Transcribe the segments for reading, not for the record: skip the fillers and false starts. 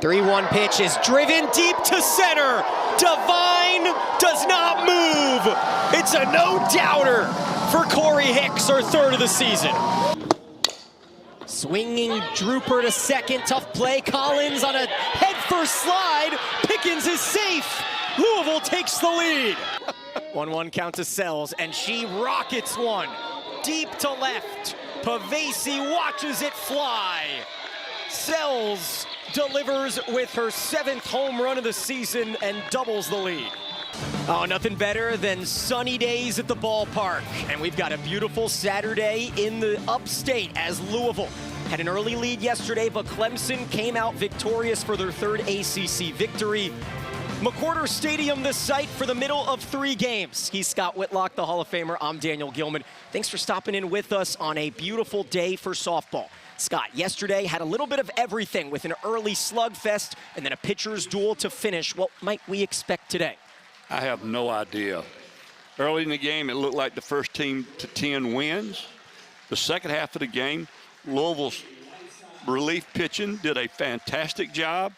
3-1 pitch is driven deep to center. Divine does not move. It's a no-doubter for Corey Hicks, her third of the season. Swinging drooper to second, tough play. Collins on a head-first slide. Pickens is safe. Louisville takes the lead. 1-1 count to Sells, and she rockets one deep to left. Pavesi watches it fly. Sells delivers with her 7th home run of the season and doubles the lead. Oh, nothing better than sunny days at the ballpark. And we've got a beautiful Saturday in the upstate as Louisville had an early lead yesterday, but Clemson came out victorious for their 3rd ACC victory. McWhorter Stadium, the site for the middle of 3 games. He's Scott Whitlock, the Hall of Famer. I'm Daniel Gillman. Thanks for stopping in with us on a beautiful day for softball. Scott, yesterday had a little bit of everything with an early slugfest and then a pitcher's duel to finish. What might we expect today? I have no idea. Early in the game, it looked like the first team to 10 wins. The second half of the game, Louisville's relief pitching did a fantastic job.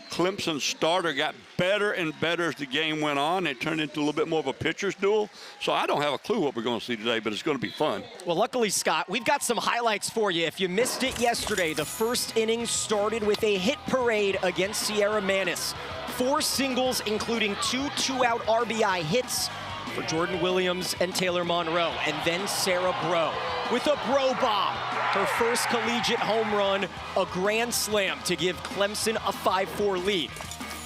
Clemson's starter got better and better as the game went on. It turned into a little bit more of a pitcher's duel. So I don't have a clue what we're going to see today, but it's going to be fun. Well, luckily, Scott, we've got some highlights for you. If you missed it yesterday, the first inning started with a hit parade against Sierra Manis. 4 singles, including 2 two-out RBI hits for Jordan Williams and Taylor Monroe. And then Sarah Breaux with a Breaux bomb. Her first collegiate home run, a grand slam to give Clemson a 5-4 lead.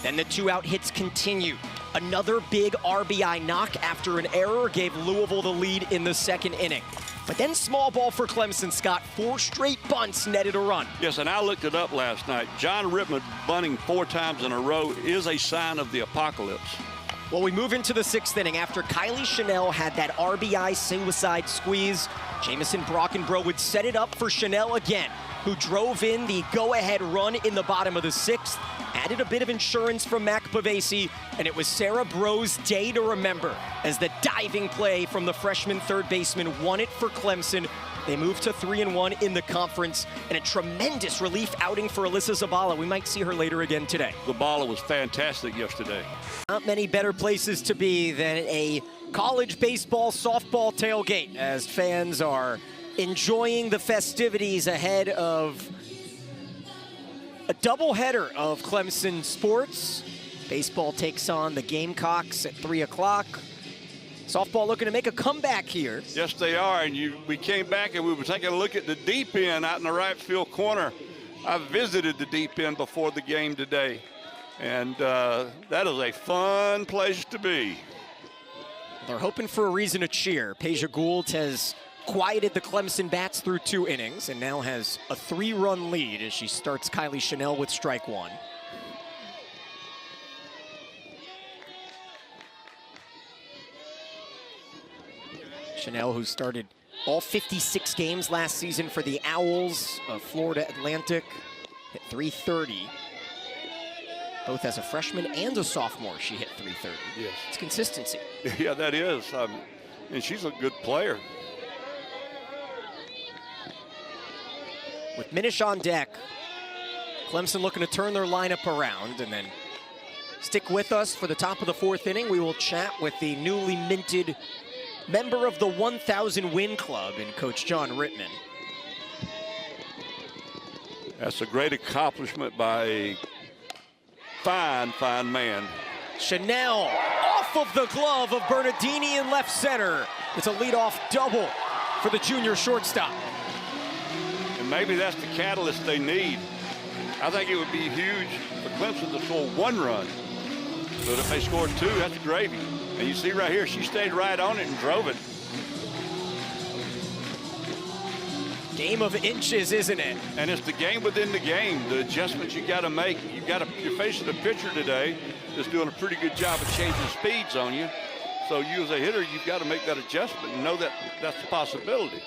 Then the 2-out hits continue. Another big RBI knock after an error gave Louisville the lead in the 2nd inning. But then small ball for Clemson, Scott. 4 straight bunts netted a run. Yes, and I looked it up last night. John Rittman bunting 4 times in a row is a sign of the apocalypse. Well, we move into the 6th inning after Kylie Chanel had that RBI suicide squeeze. Jamison Brockenbrough would set it up for Chanel again, who drove in the go-ahead run in the bottom of the 6th, added a bit of insurance from Mac Pavesi, and it was Sarah Breaux's day to remember as the diving play from the freshman third baseman won it for Clemson. They moved to 3-1 in the conference, and a tremendous relief outing for Alyssa Zabala. We might see her later again today. Zabala was fantastic yesterday. Not many better places to be than a college baseball, softball tailgate as fans are enjoying the festivities ahead of a doubleheader of Clemson sports. Baseball takes on the Gamecocks at 3 o'clock. Softball looking to make a comeback here. Yes, they are, and we came back and we were taking a look at the deep end out in the right field corner. I visited the deep end before the game today, and that is a fun place to be. They're hoping for a reason to cheer. Peja Gould has quieted the Clemson bats through 2 innings and now has a 3-run lead as she starts Kylie Chanel with strike 1. Chanel, who started all 56 games last season for the Owls of Florida Atlantic, hit .330. Both as a freshman and a sophomore, she hit .330. Yes. It's consistency. Yeah, that is. And she's a good player. With Minish on deck, Clemson looking to turn their lineup around, and then stick with us for the top of the 4th inning. We will chat with the newly minted member of the 1,000 win club in Coach John Rittman. That's a great accomplishment by a fine, fine man. Chanel off of the glove of Bernardini in left center. It's a leadoff double for the junior shortstop. And maybe that's the catalyst they need. I think it would be huge for Clemson to score 1 run. But if they scored 2, that's gravy. And you see right here, she stayed right on it and drove it. Game of inches, isn't it? And it's the game within the game. The adjustments you got to make. You're facing a pitcher today that's doing a pretty good job of changing speeds on you. So you as a hitter, you've got to make that adjustment and know that that's a possibility.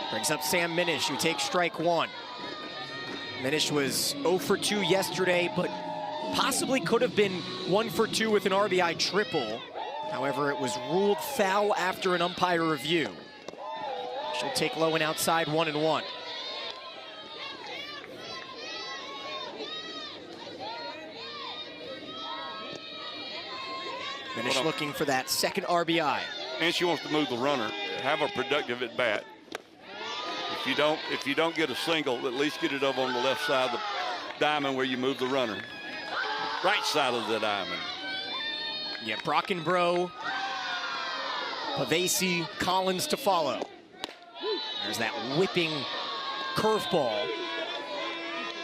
Brings up Sam Minish, who takes strike 1. Minish was 0 for 2 yesterday, but possibly could have been 1 for 2 with an RBI triple. However, it was ruled foul after an umpire review. She'll take low and outside 1-1. Finish looking for that second RBI. And she wants to move the runner. Have a productive at bat. If you don't get a single, at least get it over on the left side of the diamond where you move the runner. Right side of the diamond. Yeah, Brockenbrough, Pavesi, Collins to follow. There's that whipping curveball.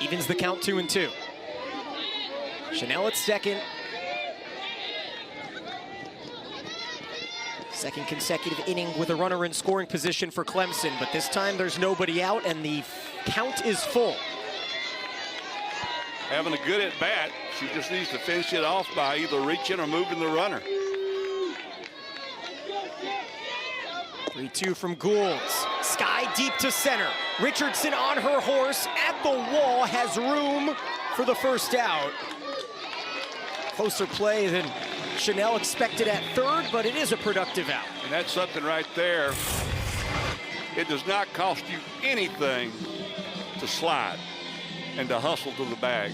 Evens the count 2-2. Chanel at second. Second consecutive inning with a runner in scoring position for Clemson, but this time there's nobody out and the count is full. Having a good at bat, she just needs to finish it off by either reaching or moving the runner. 3-2 from Goulds. Sky deep to center. Richardson on her horse at the wall, has room for the first out. Closer play than Chanel expected at third, but it is a productive out. And that's something right there. It does not cost you anything to slide and to hustle to the bag.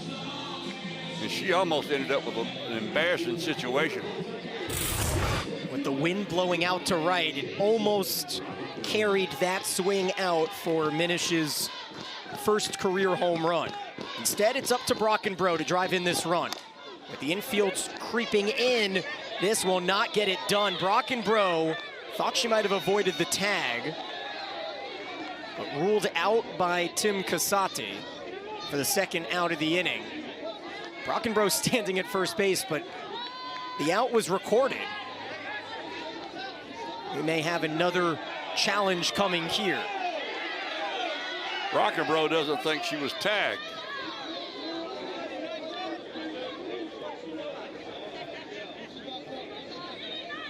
And she almost ended up with an embarrassing situation. With the wind blowing out to right, it almost carried that swing out for Minish's first career home run. Instead, it's up to Brockenbrough to drive in this run. With the infield creeping in, this will not get it done. Brockenbrough thought she might have avoided the tag, but ruled out by Tim Casati for the second out of the inning. Brockenbrough standing at first base, but the out was recorded. We may have another challenge coming here. Brockenbrough doesn't think she was tagged.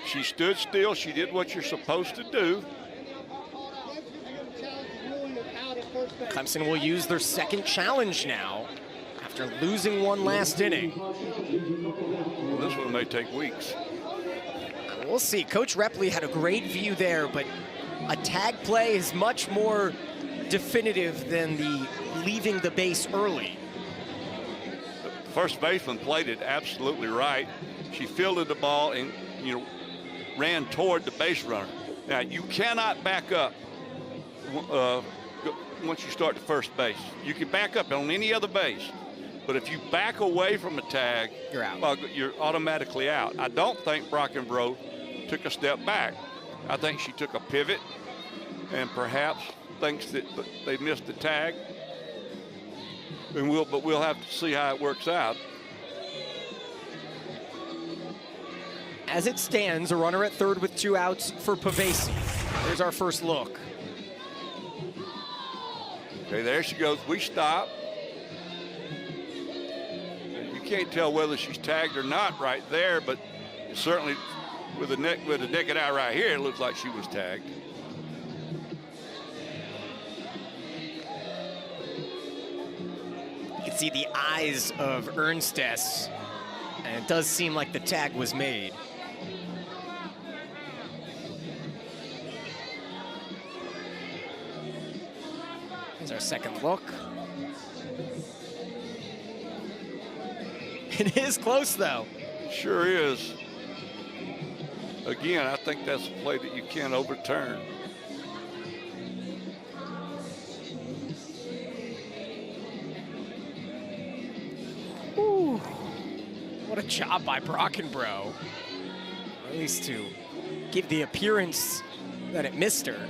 She stood still. She did what you're supposed to do. Clemson will use their second challenge now after losing one last inning. Well, this one may take weeks. We'll see. Coach Repley had a great view there, but a tag play is much more definitive than the leaving the base early. The first baseman played it absolutely right. She fielded the ball and, ran toward the base runner. Now, you cannot back up once you start to first base. You can back up on any other base, but if you back away from a tag, you're out. Well, you're automatically out. I don't think Brockenbrough took a step back. I think she took a pivot and perhaps thinks that they missed the tag. And we'll have to see how it works out. As it stands, a runner at third with 2 outs for Pavesi. There's our first look. Okay, there she goes. We stop. You can't tell whether she's tagged or not right there, but certainly with a naked eye right here, it looks like she was tagged. You can see the eyes of Ernstess, and it does seem like the tag was made. Here's our second look. It is close, though. Sure is. Again, I think that's a play that you can't overturn. Ooh, what a job by Brockenbrough. At least to give the appearance that it missed her.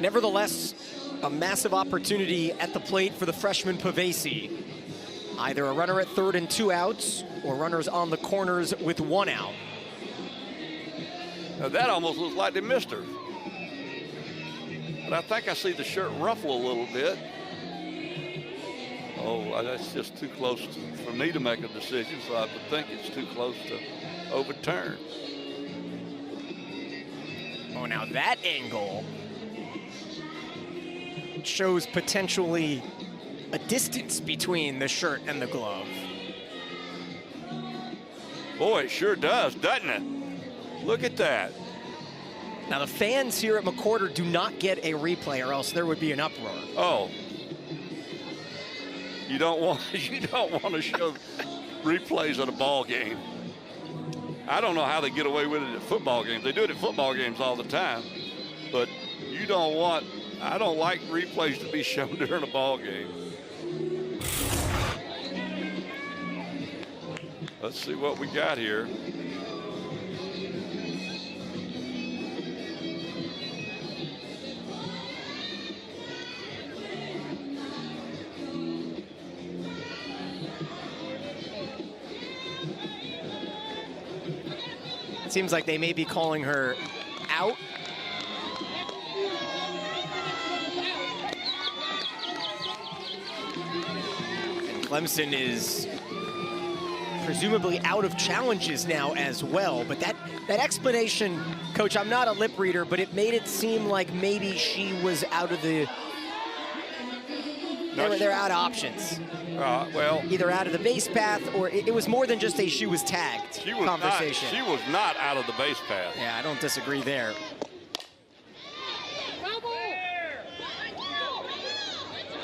Nevertheless, a massive opportunity at the plate for the freshman Pavesi. Either a runner at third and 2 outs, or runners on the corners with 1 out. Now that almost looks like they missed her. But I think I see the shirt ruffle a little bit. Oh, that's just too close for me to make a decision, so I would think it's too close to overturn. Oh, now that angle shows potentially a distance between the shirt and the glove. Boy, it sure does, doesn't it? Look at that. Now the fans here at McWhorter do not get a replay, or else there would be an uproar. Oh, you don't want to show replays at a ball game. I don't know how they get away with it at football games. They do it at football games all the time, but you don't want. I don't like replays to be shown during a ball game. Let's see what we got here. It seems like they may be calling her out. And Clemson is presumably out of challenges now as well. But that explanation, Coach, I'm not a lip reader, but it made it seem like maybe she was out of the... They're out of options. Well, either out of the base path, or it was more than just a she was tagged conversation. She was not out of the base path. Yeah, I don't disagree there.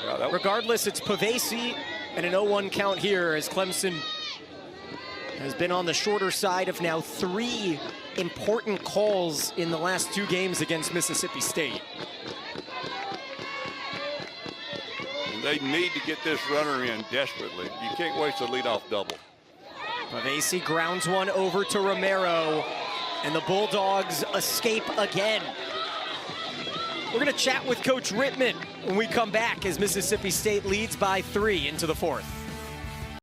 Yeah, regardless, it's Pavesi and an 0-1 count here as Clemson has been on the shorter side of now 3 important calls in the last 2 games against Mississippi State. They need to get this runner in desperately. You can't waste a leadoff double. Pavesi grounds one over to Romero, and the Bulldogs escape again. We're going to chat with Coach Rittman when we come back as Mississippi State leads by 3 into the 4th.